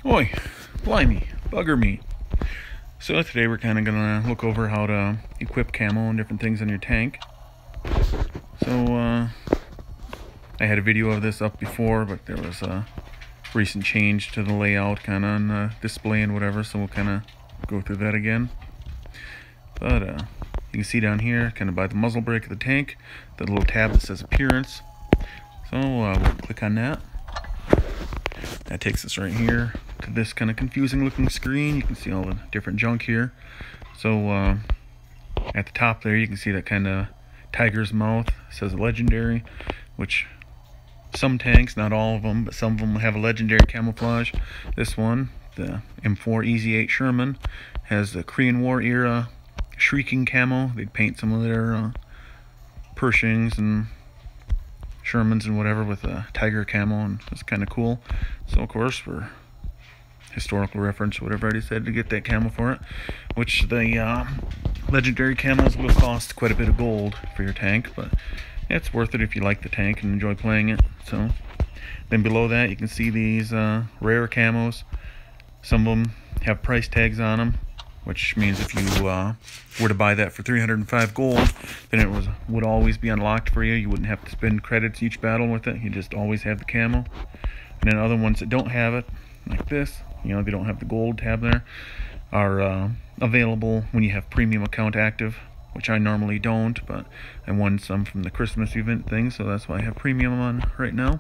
Oi, blimey, bugger me. So today we're kind of going to look over how to equip camo and different things on your tank. So I had a video of this up before, but there was a recent change to the layout kind of on the display and whatever, so we'll kind of go through that again. But you can see down here, kind of by the muzzle brake of the tank, the little tab that says appearance. So we'll click on that. That takes us right here to this kind of confusing looking screen. You can see all the different junk here. So at the top there you can see that kind of tiger's mouth. It says legendary, which some tanks, not all of them, but some of them have a legendary camouflage. This one, the M4 Easy 8 Sherman, has the Korean War era shrieking camo. They'd paint some of their Pershings and Shermans and whatever with a tiger camo, and it's kind of cool. So of course, for historical reference, whatever, I decided to get that camo for it, which the legendary camos will cost quite a bit of gold for your tank, but it's worth it if you like the tank and enjoy playing it. So then below that you can see these rare camos. Some of them have price tags on them, which means if you were to buy that for 305 gold, then it would always be unlocked for you. You wouldn't have to spend credits each battle with it. You just always have the camo. And then other ones that don't have it, like this, you know, they don't have the gold tab there, are available when you have premium account active, which I normally don't, but I won some from the Christmas event thing, so that's why I have premium on right now.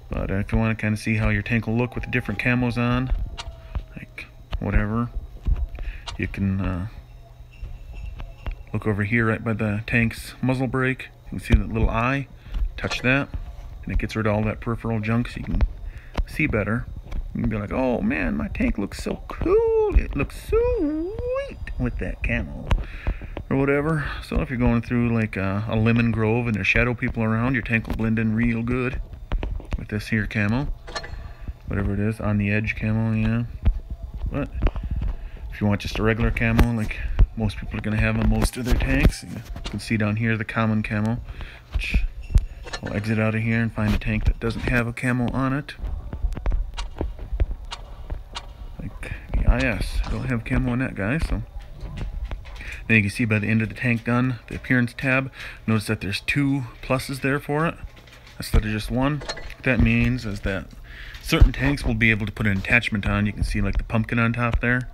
But if you want to kind of see how your tank will look with the different camos on, like whatever, you can look over here right by the tank's muzzle brake. You can see that little eye. Touch that, and it gets rid of all that peripheral junk so you can see better. You can be like, oh man, my tank looks so cool. It looks so sweet with that camo, or whatever. So if you're going through like a lemon grove and there's shadow people around, your tank will blend in real good with this here camo. Whatever it is, on the edge camo, yeah. But if you want just a regular camo, like most people are going to have on most of their tanks, you can see down here the common camo, which we'll exit out of here and find a tank that doesn't have a camo on it. Like the IS, I don't have camo on that guy, so. Then you can see by the end of the tank gun, the appearance tab, notice that there's 2 pluses there for it, instead of just 1. What that means is that certain tanks will be able to put an attachment on. You can see like the pumpkin on top there,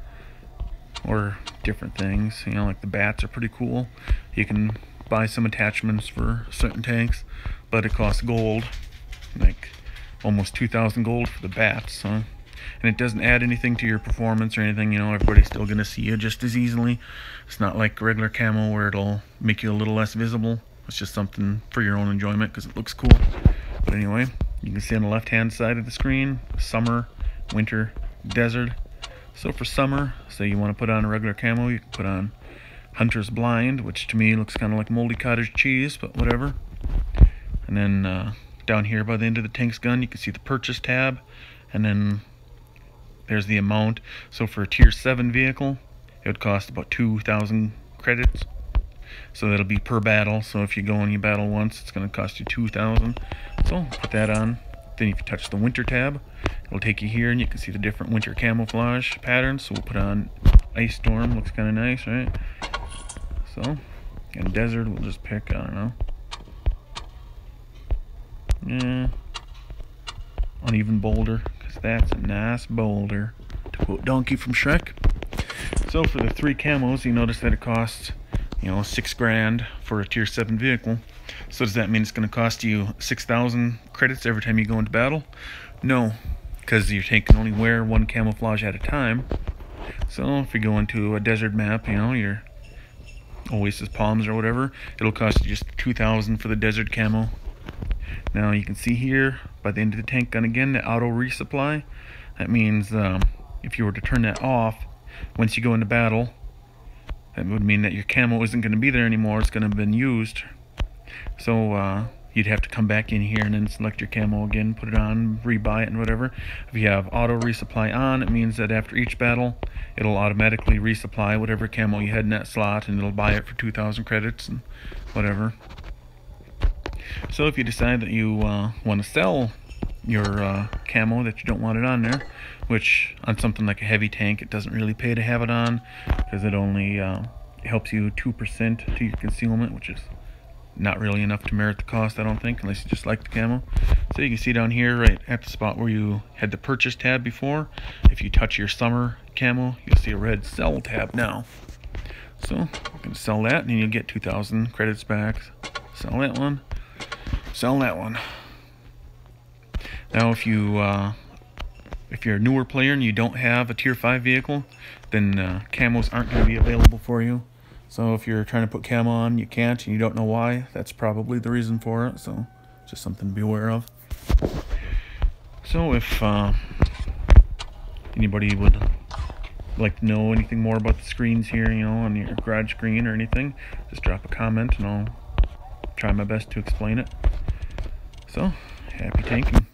or different things, you know, like the bats are pretty cool. You can buy some attachments for certain tanks, but it costs gold, like almost 2,000 gold for the bats, so. And it doesn't add anything to your performance or anything, you know, everybody's still going to see you just as easily. It's not like regular camo where it'll make you a little less visible. It's just something for your own enjoyment because it looks cool. But anyway, you can see on the left hand side of the screen, summer, winter, desert. So for summer, say you want to put on a regular camo, you can put on Hunter's Blind, which to me looks kind of like moldy cottage cheese, but whatever. And then down here by the end of the tank's gun, you can see the purchase tab, and then there's the amount. So for a tier 7 vehicle, it would cost about 2,000 credits. So that'll be per battle. So if you go and you battle once, it's going to cost you 2,000. So put that on. Then if you touch the winter tab, it'll take you here and you can see the different winter camouflage patterns. So we'll put on Ice Storm, looks kind of nice, right? So, and desert, we'll just pick, I don't know. Yeah, uneven boulder, because that's a nice boulder, to quote Donkey from Shrek. So for the 3 camos, you notice that it costs, you know, 6 grand for a tier 7 vehicle. So does that mean it's going to cost you 6,000 credits every time you go into battle? No, because your tank can only wear 1 camouflage at a time. So if you go into a desert map, you know, your Oasis Palms or whatever, it'll cost you just 2,000 for the desert camo. Now you can see here by the end of the tank gun again, the auto resupply. That means if you were to turn that off once you go into battle, that would mean that your camo isn't going to be there anymore. It's going to have been used. So you'd have to come back in here and then select your camo again, put it on, rebuy it and whatever. If you have auto resupply on, it means that after each battle, it'll automatically resupply whatever camo you had in that slot, and it'll buy it for 2,000 credits and whatever. So if you decide that you want to sell your camo that you don't want it on there, which on something like a heavy tank it doesn't really pay to have it on, because it only helps you 2% to your concealment, which is not really enough to merit the cost, I don't think, unless you just like the camo. So you can see down here right at the spot where you had the purchase tab before, if you touch your summer camo you'll see a red sell tab now. So we're going to sell that, and then you'll get 2,000 credits back. Sell that one, sell that one. Now if you're a newer player and you don't have a tier 5 vehicle, then camos aren't going to be available for you. So if you're trying to put camo on, you can't, and you don't know why, that's probably the reason for it. So just something to be aware of. So if anybody would like to know anything more about the screens here, you know, on your garage screen or anything, just drop a comment and I'll try my best to explain it. So happy tanking.